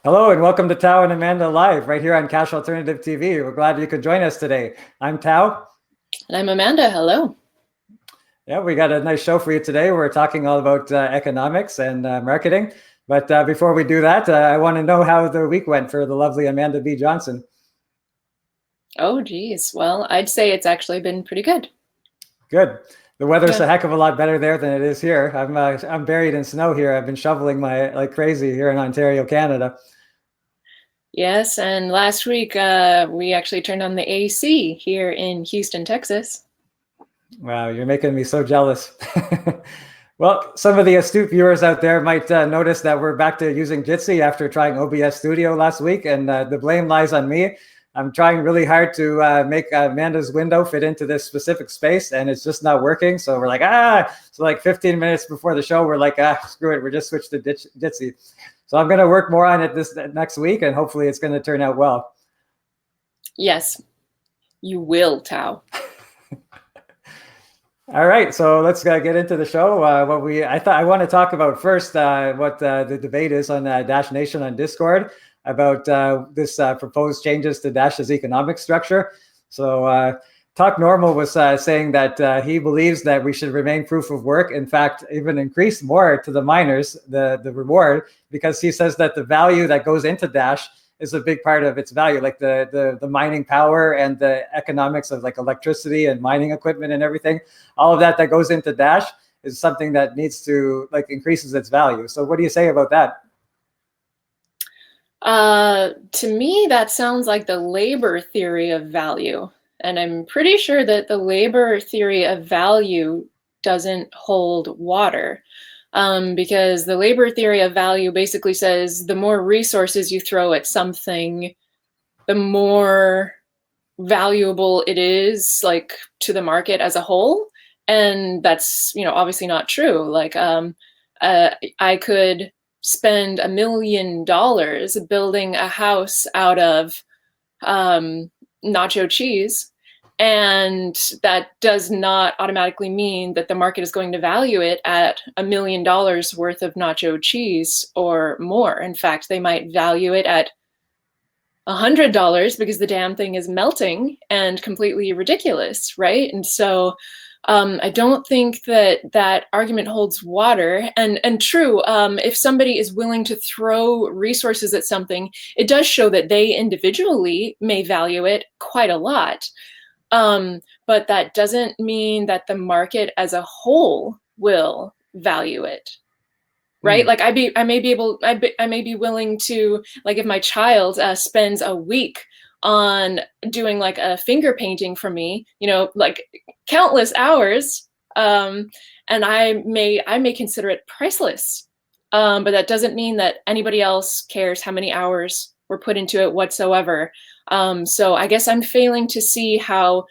Hello and welcome to Tao and Amanda Live right here on Cash Alternative TV. We're glad you could join us today. I'm Tao. And I'm Amanda. Hello. Yeah, we got a nice show for you today. We're talking all about economics and marketing. But before we do that, I want to know how the week went for the lovely Amanda B. Johnson. Oh, geez. Well, I'd say it's actually been pretty good. Good. The weather's Yeah. a heck of a lot better there than it is here. I'm buried in snow here. I've been shoveling like crazy here in Ontario, Canada. Yes, and last week we actually turned on the AC here in Houston, Texas. Wow, you're making me so jealous. Well, some of the astute viewers out there might notice that we're back to using Jitsi after trying OBS Studio last week, and the blame lies on me. I'm trying really hard to make Amanda's window fit into this specific space, and it's just not working. So we're like, So like 15 minutes before the show, we're like, screw it. We're just switched to Jitsi. So I'm going to work more on it this next week, and hopefully it's going to turn out well. Yes, you will, Tao. All right, so let's get into the show. I want to talk about first what the debate is on Dash Nation on Discord about this proposed changes to Dash's economic structure. So Talk Normal was saying that he believes that we should remain proof of work. In fact, even increase more to the miners the reward, because he says that the value that goes into Dash is a big part of its value, like the mining power and the economics of like electricity and mining equipment and everything. All of that goes into Dash is something that needs to like increases its value. So what do you say about that? To me, that sounds like the labor theory of value. And I'm pretty sure that the labor theory of value doesn't hold water. Because the labor theory of value basically says the more resources you throw at something, the more valuable it is, like, to the market as a whole. And that's, obviously not true. Like, I could spend $1 million building a house out of nacho cheese, and that does not automatically mean that the market is going to value it at $1 million worth of nacho cheese or more. In fact, they might value it at $100 because the damn thing is melting and completely ridiculous, right? And so I don't think that argument holds water. And true, if somebody is willing to throw resources at something, it does show that they individually may value it quite a lot. But that doesn't mean that the market as a whole will value it. Right? Like I may be willing to, like, if my child spends a week on doing like a finger painting for me, like countless hours, and I may consider it priceless. But that doesn't mean that anybody else cares how many hours were put into it whatsoever. So I guess I'm failing to see how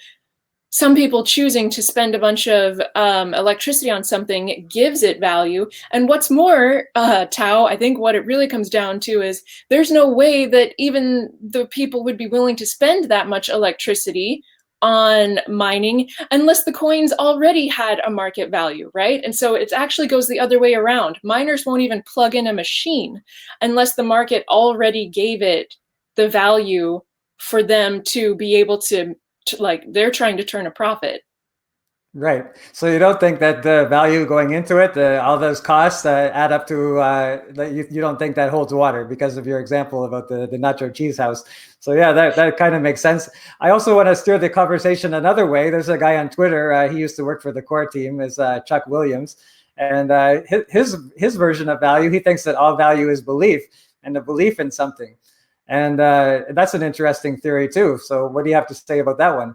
some people choosing to spend a bunch of electricity on something gives it value. And what's more, Tao, I think what it really comes down to is there's no way that even the people would be willing to spend that much electricity on mining unless the coins already had a market value, right? And so it actually goes the other way around. Miners won't even plug in a machine unless the market already gave it the value for them to be able to, like, they're trying to turn a profit. Right. So you don't think that the value going into it, all those costs add up to, you don't think that holds water because of your example about the nacho cheese house. So yeah, that kind of makes sense. I also want to steer the conversation another way. There's a guy on Twitter, he used to work for the core team, is Chuck Williams. And his version of value, he thinks that all value is belief and the belief in something. And that's an interesting theory too. So what do you have to say about that one?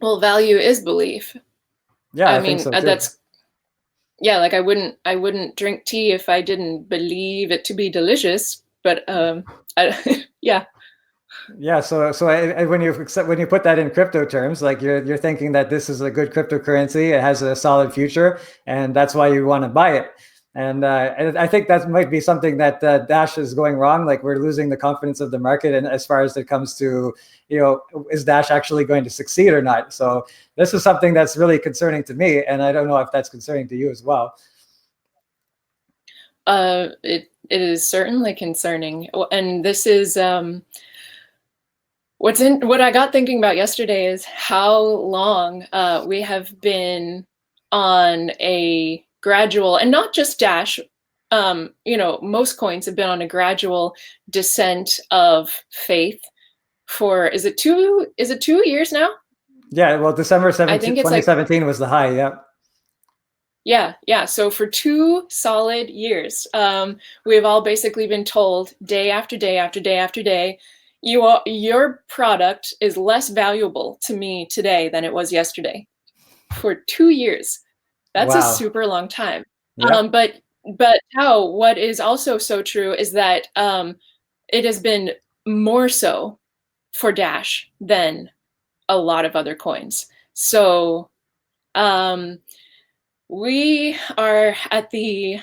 Well, value is belief. Yeah, I I think mean, so too. that's, yeah, like I wouldn't drink tea if I didn't believe it to be delicious. But yeah. Yeah, so when you put that in crypto terms, like you're thinking that this is a good cryptocurrency, it has a solid future, and that's why you want to buy it. And I think that might be something that Dash is going wrong. Like we're losing the confidence of the market, and as far as it comes to, is Dash actually going to succeed or not? So this is something that's really concerning to me, and I don't know if that's concerning to you as well. It is certainly concerning, and this is what I got thinking about yesterday is how long we have been on a gradual, and not just Dash. Most coins have been on a gradual descent of faith for is it 2 years now? Yeah, well, December I 17th, think it's like 2017 was the high. Yeah. yeah. So for 2 solid years, we've all basically been told day after day after day after day, your product is less valuable to me today than it was yesterday. For 2 years, that's a Wow. super long time. Yep. But how what is also so true is that it has been more so for Dash than a lot of other coins. So um, we are at the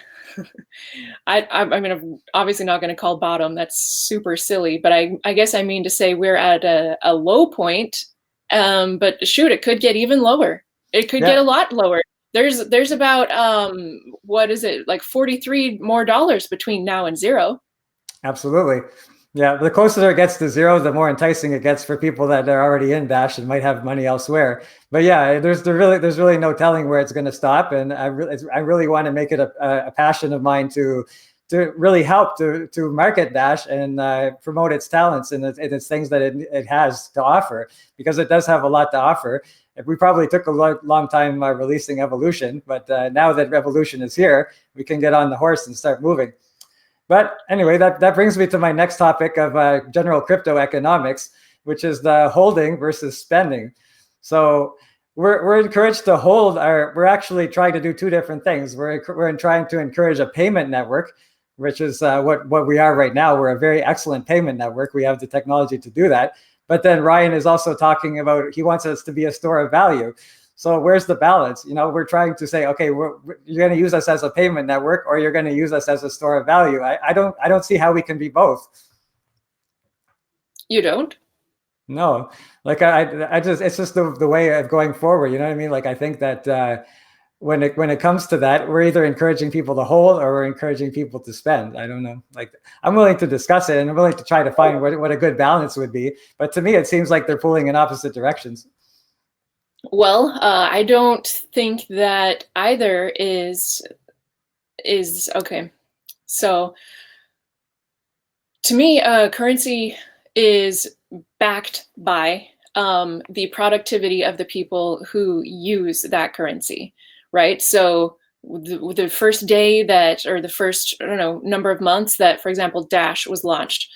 I mean, I'm obviously not going to call bottom. That's super silly, but I guess I mean to say we're at a low point. But shoot, it could get even lower. It could get a Yeah. lot lower. There's about what is it, like $43 more between now and zero. Absolutely. Yeah, the closer it gets to zero, the more enticing it gets for people that are already in Dash and might have money elsewhere. But yeah, there's really no telling where it's going to stop, and I really want to make it a passion of mine to really help to market Dash and promote its talents and its things that it has to offer, because it does have a lot to offer. We probably took a long time releasing Evolution, but now that Revolution is here, we can get on the horse and start moving. But anyway, that brings me to my next topic of general crypto economics, which is the holding versus spending. So we're encouraged to hold we're actually trying to do two different things. We're trying to encourage a payment network, which is what we are right now. We're a very excellent payment network. We have the technology to do that. But then Ryan is also talking about, he wants us to be a store of value. So where's the balance? We're trying to say, okay, you're going to use us as a payment network, or you're going to use us as a store of value. I don't see how we can be both. You don't? No, like I just, it's just the way of going forward. You know what I mean? Like, I think that when it comes to that, we're either encouraging people to hold or we're encouraging people to spend. I don't know. Like, I'm willing to discuss it and I'm willing to try to find what a good balance would be. But to me, it seems like they're pulling in opposite directions. Well, I don't think that either is okay. So to me, currency is backed by the productivity of the people who use that currency, right? So the first day that, or the first, I don't know, number of months that, for example, Dash was launched,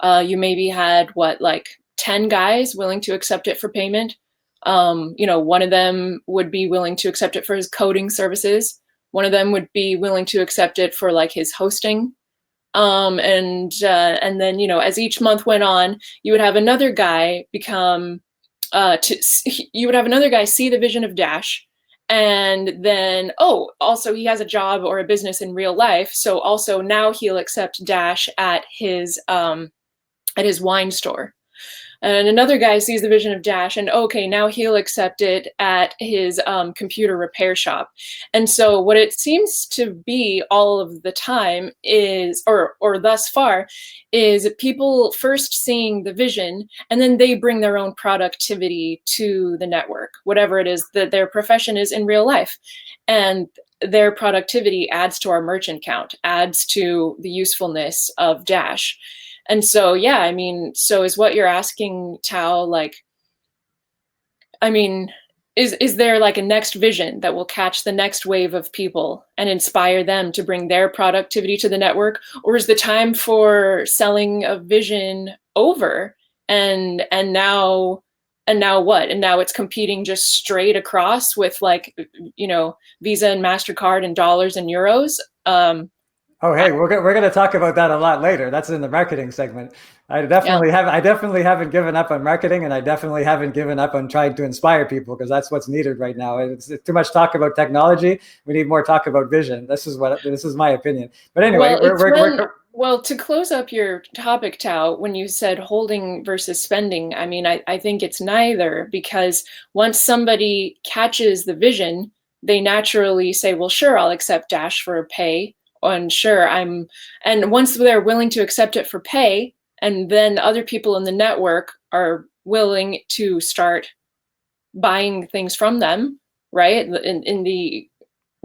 you maybe had like 10 guys willing to accept it for payment. One of them would be willing to accept it for his coding services. One of them would be willing to accept it for like his hosting. And then, as each month went on, you would have another guy you would have another guy see the vision of Dash. And then, also he has a job or a business in real life. So also now he'll accept Dash at his wine store. And another guy sees the vision of Dash and okay, now he'll accept it at his computer repair shop. And so what it seems to be all of the time is, or thus far, is people first seeing the vision and then they bring their own productivity to the network, whatever it is that their profession is in real life. And their productivity adds to our merchant count, adds to the usefulness of Dash. And so, yeah, I mean, so is what you're asking, Tao, like, I mean, is there like a next vision that will catch the next wave of people and inspire them to bring their productivity to the network? Or is the time for selling a vision over and now what? And now it's competing just straight across with like, Visa and MasterCard and dollars and euros. Oh, hey, we're going to talk about that a lot later. That's in the marketing segment. I Yeah. definitely haven't given up on marketing, and I definitely haven't given up on trying to inspire people, because that's what's needed right now. It's too much talk about technology. We need more talk about vision. This is my opinion. But anyway, well, to close up your topic, Tao, when you said holding versus spending, I mean, I think it's neither, because once somebody catches the vision, they naturally say, well, sure, I'll accept Dash for a pay, and sure, and once they're willing to accept it for pay, and then other people in the network are willing to start buying things from them, right? In the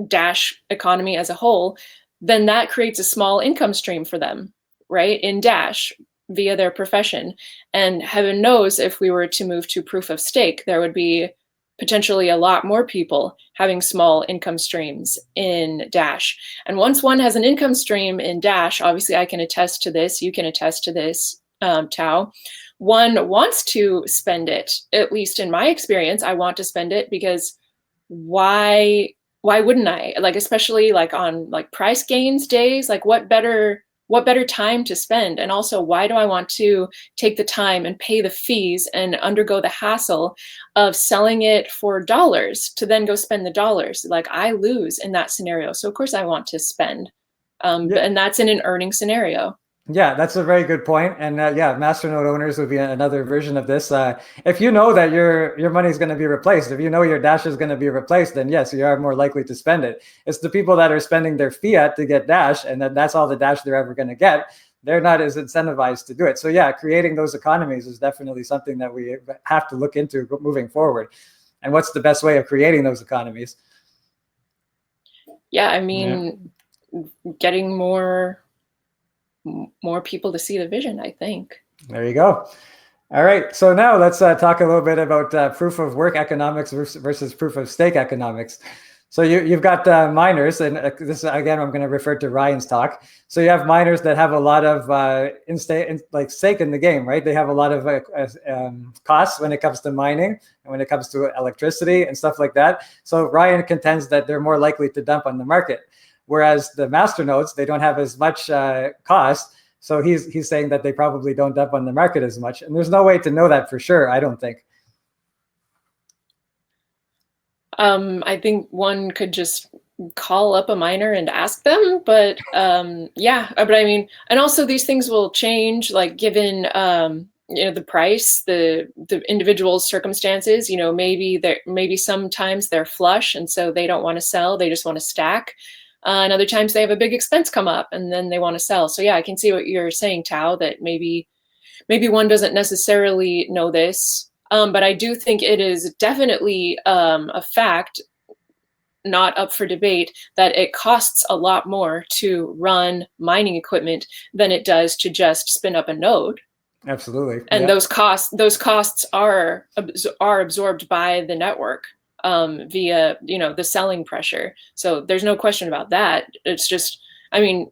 Dash economy as a whole, then that creates a small income stream for them, right? In Dash via their profession. And heaven knows if we were to move to proof of stake, there would be potentially a lot more people having small income streams in Dash. And once one has an income stream in Dash, obviously I can attest to this, you can attest to this, Tao, one wants to spend it. At least in my experience, I want to spend it because why wouldn't I? Like, especially like on like price gains days, like what better time to spend? And also, why do I want to take the time and pay the fees and undergo the hassle of selling it for dollars to then go spend the dollars? Like, I lose in that scenario. So of course I want to spend. And that's in an earning scenario. Yeah, that's a very good point. And yeah, masternode owners would be another version of this. If you know that your money is going to be replaced, if you know your Dash is going to be replaced, then yes, you are more likely to spend it. It's the people that are spending their fiat to get Dash, and that's all the Dash they're ever going to get. They're not as incentivized to do it. So yeah, creating those economies is definitely something that we have to look into moving forward. And what's the best way of creating those economies? Yeah, I mean, getting more people to see the vision, I think. There you go. All right. So now let's talk a little bit about proof of work economics versus proof of stake economics. So you've got miners, and this again, I'm going to refer to Ryan's talk. So you have miners that have a lot of stake in the game, right? They have a lot of costs when it comes to mining and when it comes to electricity and stuff like that. So Ryan contends that they're more likely to dump on the market. Whereas the masternodes, they don't have as much cost. So he's saying that they probably don't dump on the market as much. And there's no way to know that for sure, I don't think. I think one could just call up a miner and ask them, but yeah, but I mean, and also these things will change, like given the price, the individual circumstances. Maybe sometimes they're flush, and so they don't want to sell; they just want to stack. And other times they have a big expense come up, and then they want to sell. So yeah, I can see what you're saying, Tao. That maybe one doesn't necessarily know this. But I do think it is definitely a fact, not up for debate, that it costs a lot more to run mining equipment than it does to just spin up a node. Absolutely. And those costs are absorbed by the network via the selling pressure. So there's no question about that. It's just, I mean,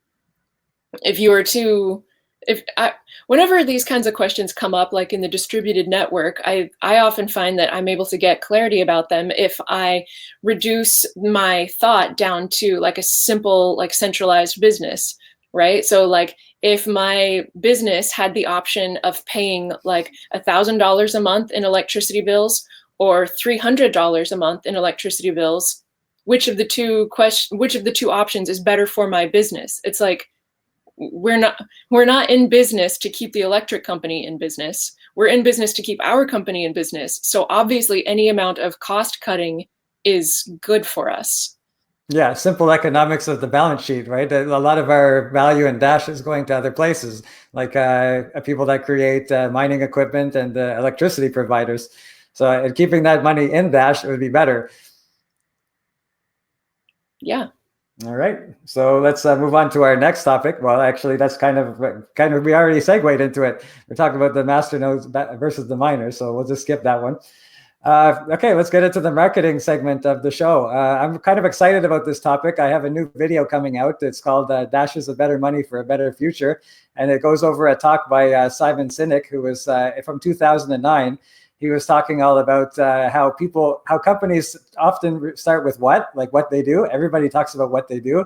whenever these kinds of questions come up, like in the distributed network, I often find that I'm able to get clarity about them if I reduce my thought down to like a simple, like centralized business, right? So like if my business had the option of paying like $1,000 a month in electricity bills or $300 a month in electricity bills, which of the two options is better for my business? It's like, we're not in business to keep the electric company in business. We're in business to keep our company in business. So obviously any amount of cost cutting is good for us. Yeah, simple economics of the balance sheet, right? A lot of our value in Dash is going to other places, like people that create mining equipment and electricity providers. So keeping that money in Dash would be better. Yeah. All right, so let's move on to our next topic. Well, actually, that's kind of we already segued into it. We're talking about the masternodes versus the miners, so we'll just skip that one. Okay, let's get into the marketing segment of the show. I'm kind of excited about this topic. I have a new video coming out. It's called Dash is a Better Money for a Better Future, and it goes over a talk by Simon Sinek, who was from 2009. He was talking all about how companies often start with what they do. Everybody talks about what they do.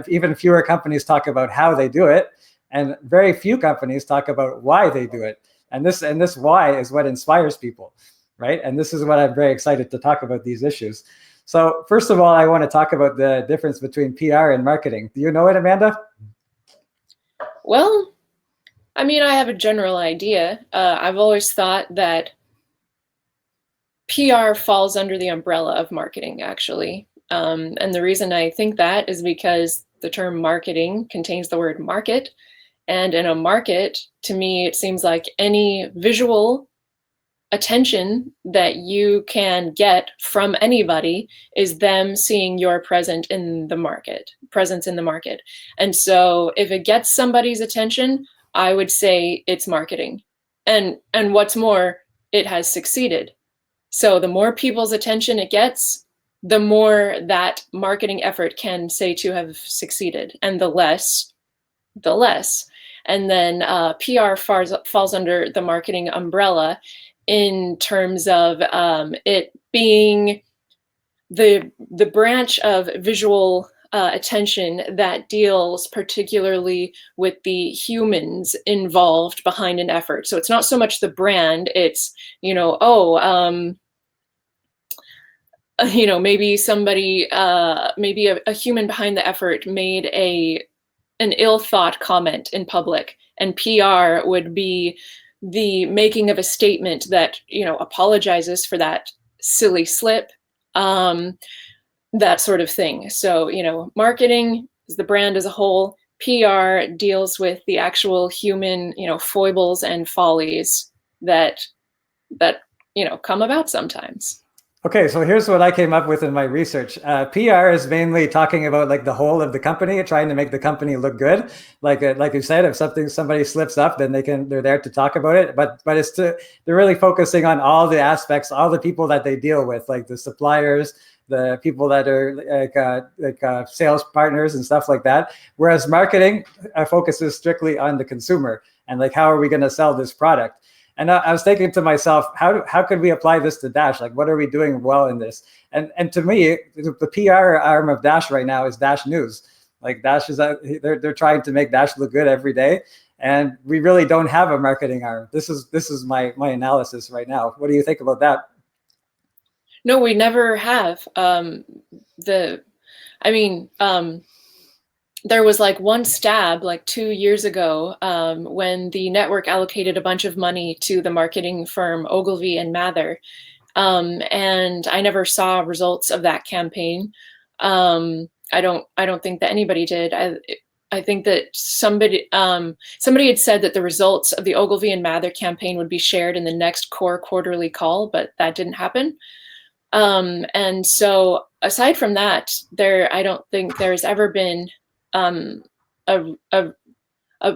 Even fewer companies talk about how they do it, and very few companies talk about why they do it. And this why is what inspires people, right? And this is what I'm very excited to talk about, these issues. So first of all, I want to talk about the difference between PR and marketing. Do you know it, Amanda? Well, I mean, I have a general idea. I've always thought that PR falls under the umbrella of marketing, actually. And the reason I think that is because the term marketing contains the word market. And in a market, to me, it seems like any visual attention that you can get from anybody is them seeing your presence in the market. And so if it gets somebody's attention, I would say it's marketing. And what's more, it has succeeded. So the more people's attention it gets, the more that marketing effort can say to have succeeded, and the less. And then PR falls under the marketing umbrella in terms of it being the branch of visual attention that deals particularly with the humans involved behind an effort. So it's not so much the brand, it's, maybe somebody, maybe a human behind the effort made an ill-thought comment in public, and PR would be the making of a statement that, apologizes for that silly slip, that sort of thing. So, marketing is the brand as a whole. PR deals with the actual human, foibles and follies that come about sometimes. Okay, so here's what I came up with in my research. PR is mainly talking about like the whole of the company, trying to make the company look good. Like you said, if somebody slips up, then they're there to talk about it. But they're really focusing on all the aspects, all the people that they deal with, like the suppliers, the people that are like sales partners and stuff like that. Whereas marketing focuses strictly on the consumer and like, how are we going to sell this product? And I was thinking to myself, how could we apply this to Dash? Like, what are we doing well in this? And to me, the PR arm of Dash right now is Dash News. Like Dash they're trying to make Dash look good every day, and we really don't have a marketing arm. This is my analysis right now. What do you think about that? No, we never have. There was like one stab like 2 years ago when the network allocated a bunch of money to the marketing firm Ogilvy and Mather. And I never saw results of that campaign. I don't think that anybody did. I think that somebody had said that the results of the Ogilvy and Mather campaign would be shared in the next core quarterly call, but that didn't happen. And so aside from that, I don't think there's ever been a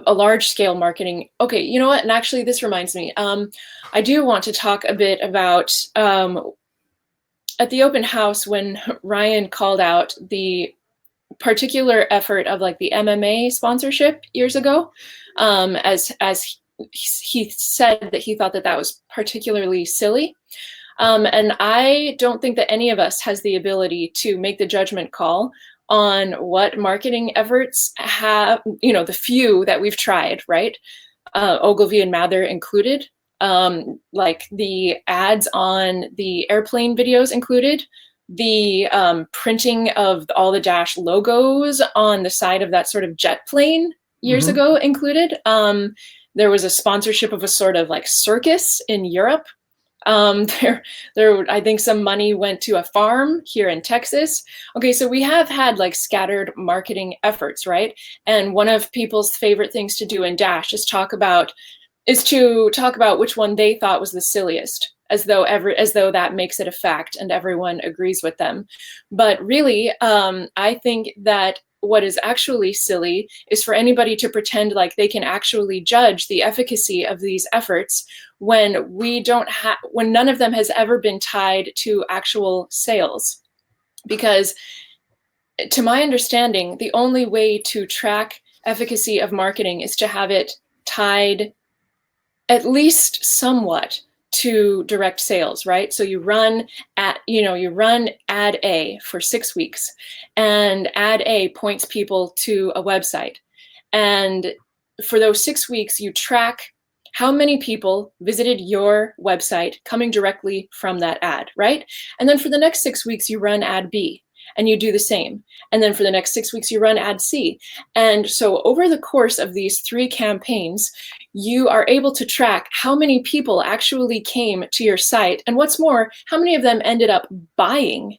large scale marketing. Okay, you know what? And actually, this reminds me. I do want to talk a bit about at the open house when Ryan called out the particular effort of like the MMA sponsorship years ago, as he said that he thought that was particularly silly. And I don't think that any of us has the ability to make the judgment call on what marketing efforts have, the few that we've tried, right? Ogilvy and Mather included, like the ads on the airplane videos included, the printing of all the Dash logos on the side of that sort of jet plane years ago included. There was a sponsorship of a sort of like circus in Europe. I think some money went to a farm here in Texas. Okay, so we have had like scattered marketing efforts, right? And one of people's favorite things to do in Dash is to talk about which one they thought was the silliest, as though that makes it a fact and everyone agrees with them. But really, I think that what is actually silly is for anybody to pretend like they can actually judge the efficacy of these efforts when when none of them has ever been tied to actual sales. Because to my understanding, the only way to track efficacy of marketing is to have it tied at least somewhat to direct sales, right? So you run ad A for 6 weeks, and ad A points people to a website. And for those 6 weeks, you track how many people visited your website coming directly from that ad, right? And then for the next 6 weeks, you run ad B, and you do the same. And then for the next 6 weeks, you run ad C. And so over the course of these 3 campaigns, you are able to track how many people actually came to your site. And what's more, how many of them ended up buying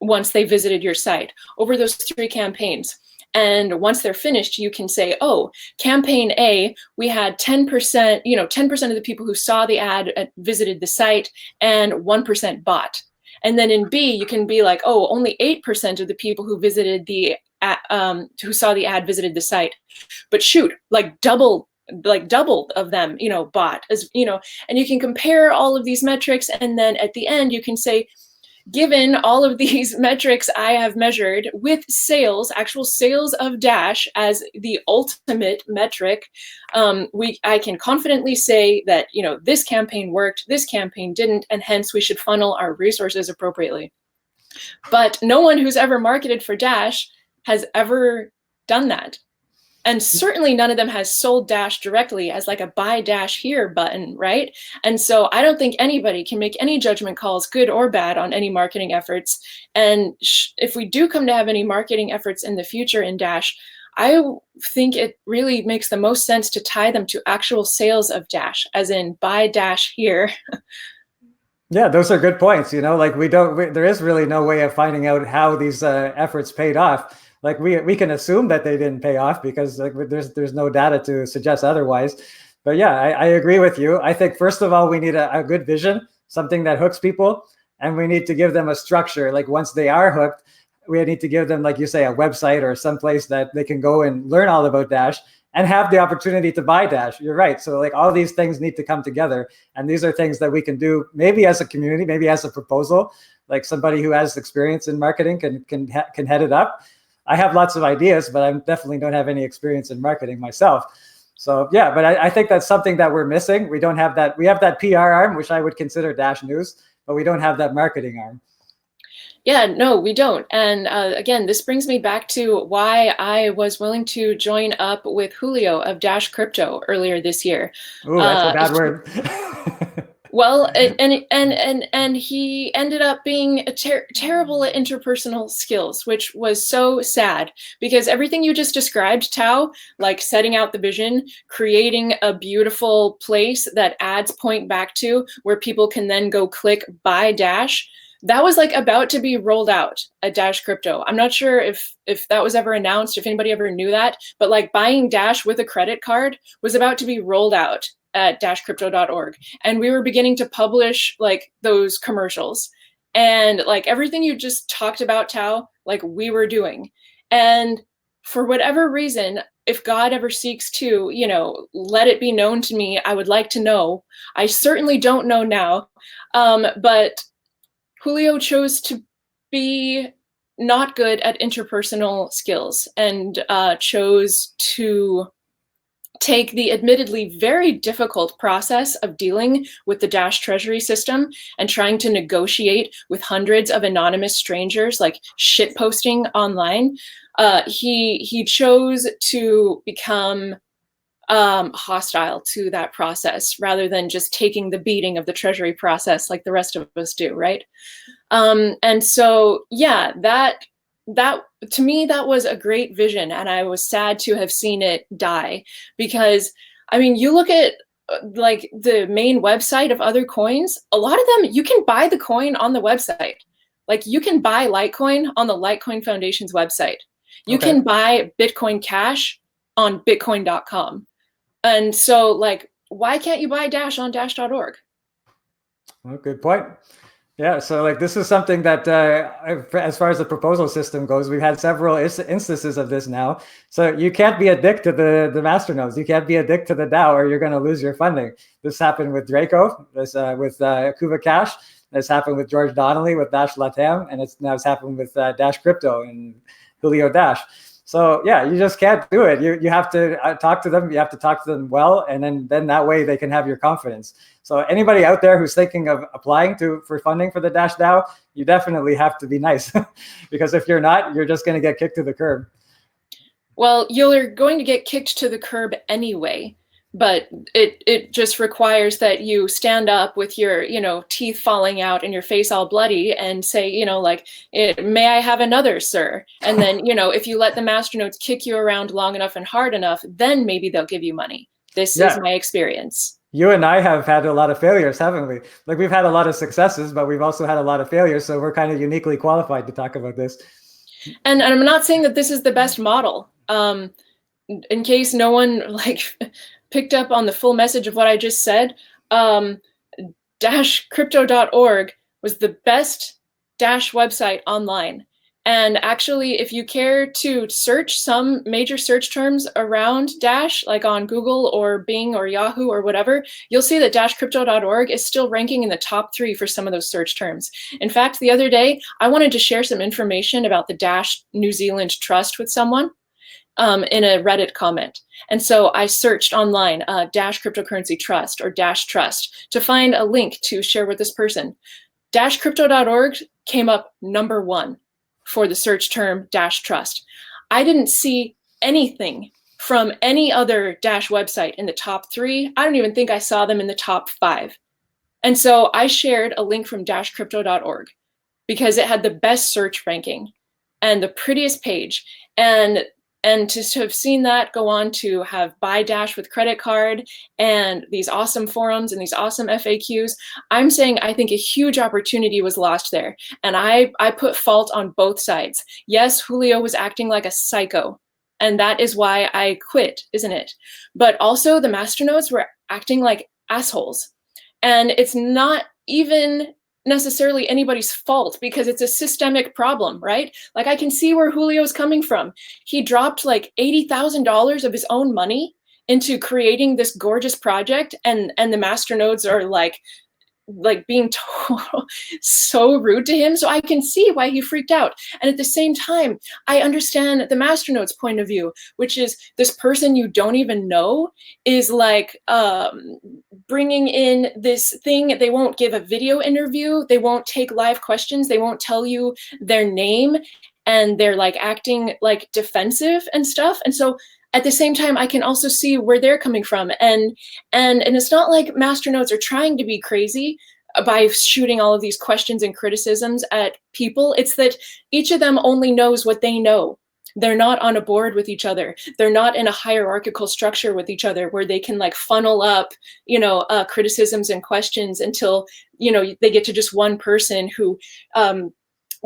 once they visited your site over those 3 campaigns. And once they're finished, you can say, oh, campaign A, we had 10%, 10% of the people who saw the ad visited the site and 1% bought. And then in B, you can be like, oh, only 8% of the people who visited who saw the ad visited the site. But shoot, like double of them, bought, and you can compare all of these metrics. And then at the end, you can say, given all of these metrics I have measured with actual sales of Dash as the ultimate metric, I can confidently say that, this campaign worked, this campaign didn't, and hence we should funnel our resources appropriately. But no one who's ever marketed for Dash has ever done that. And certainly none of them has sold Dash directly as like a buy Dash here button, right? And so I don't think anybody can make any judgment calls, good or bad, on any marketing efforts. And if we do come to have any marketing efforts in the future in Dash, I think it really makes the most sense to tie them to actual sales of Dash, as in buy Dash here. Yeah, those are good points. Like there is really no way of finding out how these efforts paid off. Like we can assume that they didn't pay off because like there's no data to suggest otherwise. But yeah, I agree with you. I think first of all, we need a good vision, something that hooks people, and we need to give them a structure. Like once they are hooked, we need to give them, like you say, a website or someplace that they can go and learn all about Dash and have the opportunity to buy Dash. You're right. So like all these things need to come together. And these are things that we can do maybe as a community, maybe as a proposal, like somebody who has experience in marketing can head it up. I have lots of ideas, but I definitely don't have any experience in marketing myself. So yeah, but I think that's something that we're missing. We don't have that. We have that PR arm, which I would consider Dash News, but we don't have that marketing arm. Yeah, no, we don't. And again, this brings me back to why I was willing to join up with Julio of Dash Crypto earlier this year. Ooh, that's a bad word. Well, and he ended up being terrible at interpersonal skills, which was so sad, because everything you just described, Tao, like setting out the vision, creating a beautiful place that ads point back to where people can then go click buy Dash, that was like about to be rolled out at Dash Crypto. I'm not sure if that was ever announced, if anybody ever knew that, but like buying Dash with a credit card was about to be rolled out at dashcrypto.org. And we were beginning to publish like those commercials. And like everything you just talked about, Tao, like we were doing. And for whatever reason, if God ever seeks to, let it be known to me, I would like to know. I certainly don't know now. But Julio chose to be not good at interpersonal skills and chose to take the admittedly very difficult process of dealing with the Dash Treasury system and trying to negotiate with hundreds of anonymous strangers, like shitposting online. He chose to become hostile to that process rather than just taking the beating of the Treasury process like the rest of us do, right? And so, yeah, that to me, that was a great vision, and I was sad to have seen it die, because I mean, you look at like the main website of other coins, a lot of them you can buy the coin on the website. Like you can buy Litecoin on the Litecoin Foundation's website. You can buy Bitcoin Cash on bitcoin.com. And so like, why can't you buy Dash on dash.org? Well, good point. Yeah, so like this is something that, as far as the proposal system goes, we've had several instances of this now. So you can't be a dick to the masternodes. You can't be a dick to the DAO, or you're going to lose your funding. This happened with Draco. This with Kuva Cash. This happened with George Donnelly with Dash Latam, and it's happened with Dash Crypto and Julio Dash. So yeah, you just can't do it. You have to talk to them. You have to talk to them well, and then that way they can have your confidence. So anybody out there who's thinking of applying for funding for the Dash DAO, you definitely have to be nice, because if you're not, you're just going to get kicked to the curb. Well, you're going to get kicked to the curb anyway, but it just requires that you stand up with your, teeth falling out and your face all bloody and say, like, may I have another, sir? And then, if you let the masternodes kick you around long enough and hard enough, then maybe they'll give you money. This is my experience. You and I have had a lot of failures, haven't we? Like we've had a lot of successes, but we've also had a lot of failures. So we're kind of uniquely qualified to talk about this. And I'm not saying that this is the best model. In case no one like picked up on the full message of what I just said, Crypto.org was the best Dash website online. And actually, if you care to search some major search terms around Dash, like on Google or Bing or Yahoo or whatever, you'll see that Crypto.org is still ranking in the top 3 for some of those search terms. In fact, the other day, I wanted to share some information about the Dash New Zealand Trust with someone in a Reddit comment. And so I searched online Dash Cryptocurrency Trust or Dash Trust to find a link to share with this person. Crypto.org came up #1 for the search term Dash Trust. I didn't see anything from any other Dash website in the top 3. I don't even think I saw them in the top 5. And so I shared a link from Crypto.org because it had the best search ranking and the prettiest page. And to have seen that go on to have buy Dash with credit card and these awesome forums and these awesome FAQs, I'm saying I think a huge opportunity was lost there. And I put fault on both sides. Yes, Julio was acting like a psycho, and that is why I quit, isn't it? But also the masternodes were acting like assholes. And it's not even necessarily anybody's fault because it's a systemic problem, right? Like I can see where Julio's coming from. He dropped like $80,000 of his own money into creating this gorgeous project, and the masternodes are like being so rude to him. So I can see why he freaked out. And at the same time, I understand the masternode's point of view, which is this person you don't even know is like bringing in this thing. They won't give a video interview. They won't take live questions. They won't tell you their name, and they're like acting like defensive and stuff. And so at the same time, I can also see where they're coming from. And it's not like masternodes are trying to be crazy by shooting all of these questions and criticisms at people. It's that each of them only knows what they know. They're not on a board with each other. They're not in a hierarchical structure with each other where they can like funnel up, criticisms and questions until, they get to just one person who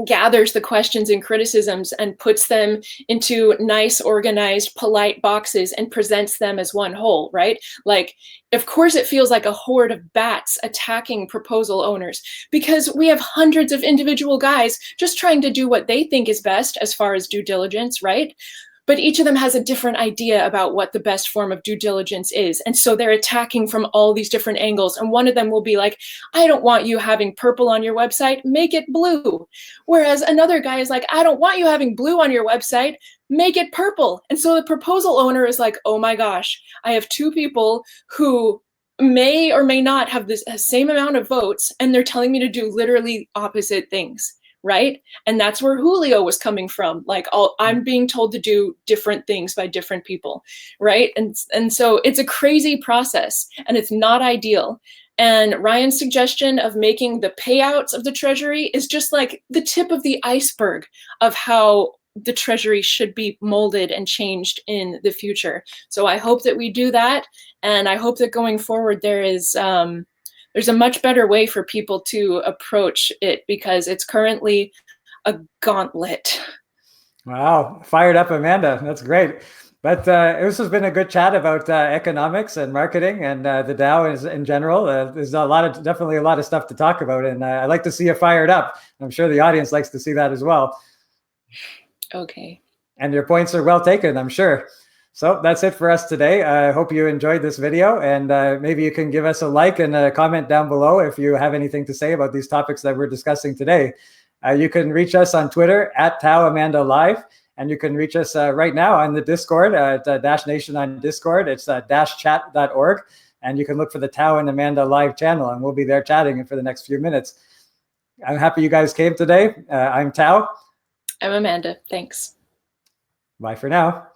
gathers the questions and criticisms and puts them into nice, organized, polite boxes and presents them as one whole, right? Like, of course it feels like a horde of bats attacking proposal owners because we have hundreds of individual guys just trying to do what they think is best as far as due diligence, right? But each of them has a different idea about what the best form of due diligence is. And so they're attacking from all these different angles. And one of them will be like, I don't want you having purple on your website, make it blue. Whereas another guy is like, I don't want you having blue on your website, make it purple. And so the proposal owner is like, oh my gosh, I have 2 people who may or may not have this same amount of votes, and they're telling me to do literally opposite things. Right? And that's where Julio was coming from. Like, I'm being told to do different things by different people, right? And so it's a crazy process, and it's not ideal. And Ryan's suggestion of making the payouts of the Treasury is just like the tip of the iceberg of how the Treasury should be molded and changed in the future. So I hope that we do that, and I hope that going forward there's a much better way for people to approach it because it's currently a gauntlet. Wow, fired up, Amanda. That's great. But this has been a good chat about economics and marketing and the DAO in general. There's definitely a lot of stuff to talk about, and I like to see you fired up. I'm sure the audience likes to see that as well. Okay. And your points are well taken, I'm sure. So that's it for us today. I hope you enjoyed this video, and maybe you can give us a like and a comment down below if you have anything to say about these topics that we're discussing today. You can reach us on Twitter at TauAmandaLive, and you can reach us right now on the Discord at Dash Nation on Discord. It's dashchat.org, and you can look for the Tau and Amanda live channel, and we'll be there chatting for the next few minutes. I'm happy you guys came today. I'm Tau. I'm Amanda. Thanks. Bye for now.